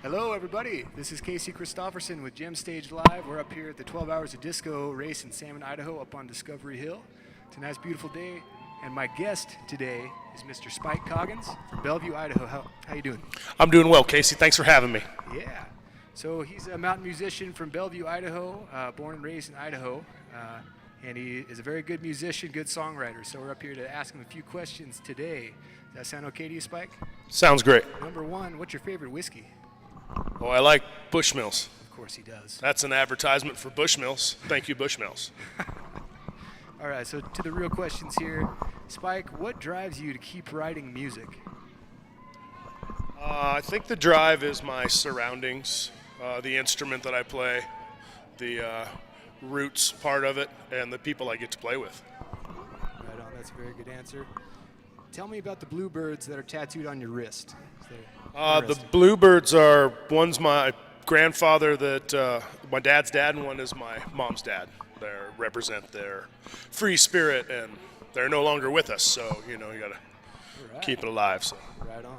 Hello, everybody. This is Casey Christofferson with GemStage Live. We're up here at the 12 Hours of Disco race in Salmon, Idaho, up on Discovery Hill. It's a nice, beautiful day, and my guest today is Mr. Spike Coggins from Bellevue, Idaho. How you doing? I'm doing well, Casey. Thanks for having me. Yeah. So he's a mountain musician from Bellevue, Idaho, born and raised in Idaho, and he is a very good musician, good songwriter. So we're up here to ask him a few questions today. Does that sound okay to you, Spike? Sounds great. Number one, what's your favorite whiskey? Oh, I like Bushmills. Of course he does. That's an advertisement for Bushmills. Thank you, Bushmills. All right, so to the real questions here. Spike, what drives you to keep writing music? I think the drive is my surroundings, the instrument that I play, the roots part of it, and the people I get to play with. Right on, that's a very good answer. Tell me about the bluebirds that are tattooed on your wrist. The bluebirds are, one's my grandfather, that my dad's dad, and one is my mom's dad. They represent their free spirit, and they're no longer with us, so you got to keep it alive. So. Right on.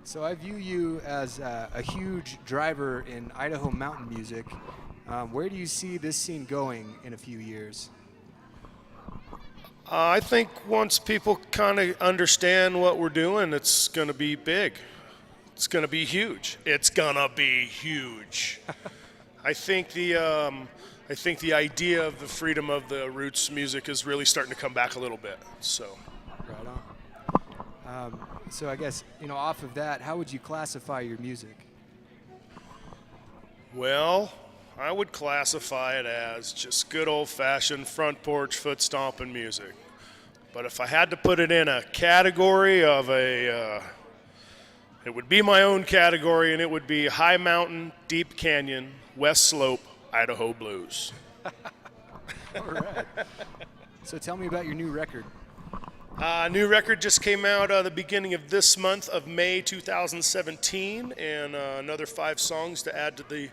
So I view you as a huge driver in Idaho Mountain music. Where do you see this scene going in a few years? I think once people kind of understand what we're doing, it's going to be big. It's going to be huge. It's going to be huge. I think the idea of the freedom of the roots music is really starting to come back a little bit. So. Right on. So I guess, off of that, how would you classify your music? Well, I would classify it as just good old-fashioned front porch foot stomping music. But if I had to put it in a category of it would be my own category, and it would be high mountain, deep canyon, west slope, Idaho blues. All right. So tell me about your new record. New record just came out the beginning of this month of May 2017, and another 5 songs to add to the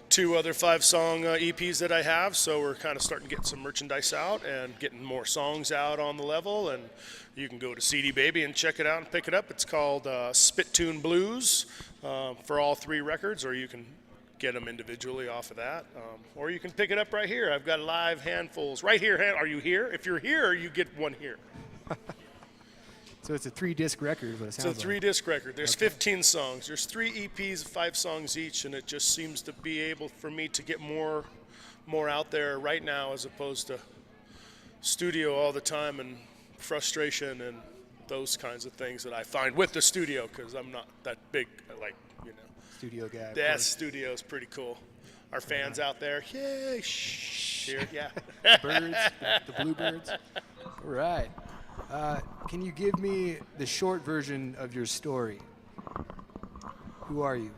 2 other 5-song EPs that I have. So we're kind of starting to get some merchandise out and getting more songs out on the level. And you can go to CD Baby and check it out and pick it up. It's called Spit-Tune Blues for all 3 records, or you can get them individually off of that. Or you can pick it up right here. I've got live handfuls right here. Are you here? If you're here, you get one here. So it's a 3-disc record, but it sounds like. It's a 3-disc record. There's 15 songs. There's 3 EPs, 5 songs each, and it just seems to be able for me to get more out there right now, as opposed to studio all the time and frustration and those kinds of things that I find with the studio, because I'm not that big, Studio guy. That studio is pretty cool. Our fans out there, yay, shh, here, yeah. Birds, the bluebirds. All right. Can you give me the short version of your story? Who are you?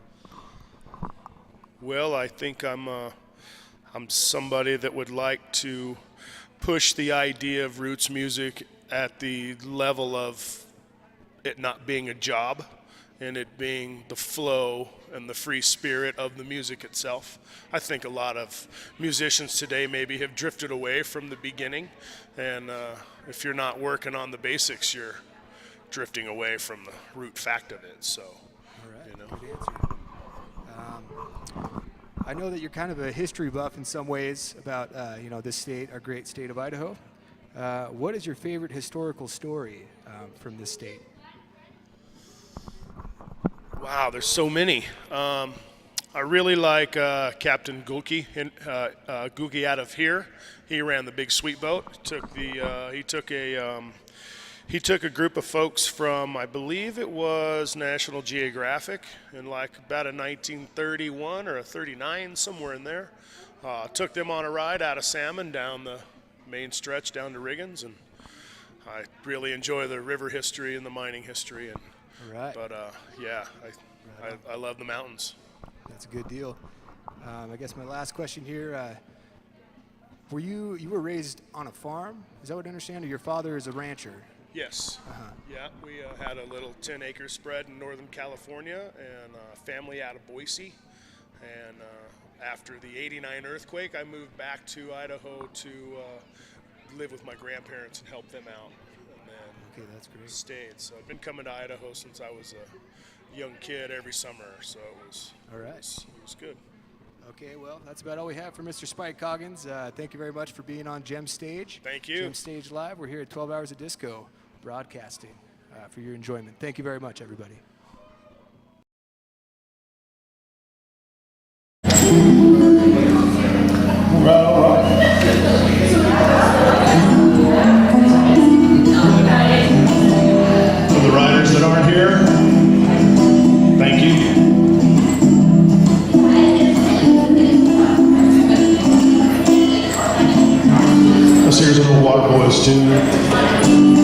Well, I think I'm somebody that would like to push the idea of roots music at the level of it not being a job, and it being the flow and the free spirit of the music itself. I think a lot of musicians today maybe have drifted away from the beginning, and if you're not working on the basics, you're drifting away from the root fact of it. So, all right, good answer. I know that you're kind of a history buff in some ways about this state, our great state of Idaho. What is your favorite historical story from this state? Wow, there's so many. I really like Captain Gulke, Gulke out of here. He ran the big sweet boat. He took a group of folks from, I believe it was National Geographic, in like about a 1931 or a 39, somewhere in there. Took them on a ride out of Salmon down the main stretch down to Riggins, and I really enjoy the river history and the mining history. And right. But I love the mountains. That's a good deal. I guess my last question here: you were raised on a farm? Is that what I understand? Or your father is a rancher? Yes. Yeah, we had a little 10-acre spread in Northern California, and a family out of Boise. And after the '89 earthquake, I moved back to Idaho to live with my grandparents and help them out. And then okay, that's great. Stayed. So I've been coming to Idaho since I was a young kid every summer, so it was All right. it was good. Okay, well, that's about all we have for Mr. Spike Coggins. Thank you very much for being on GemStage. Thank you. GemStage Live. We're here at 12 Hours of Disco broadcasting for your enjoyment. Thank you very much, everybody. For the riders that aren't here, thank you. This here's a little Water Boys tune.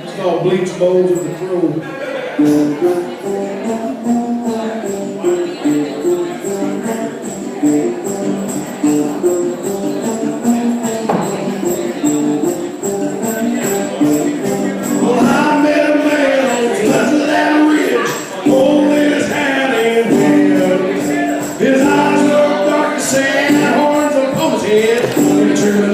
It's called Bleach Bowls of the Crow. His eyes look dark as sand, horns upon his head.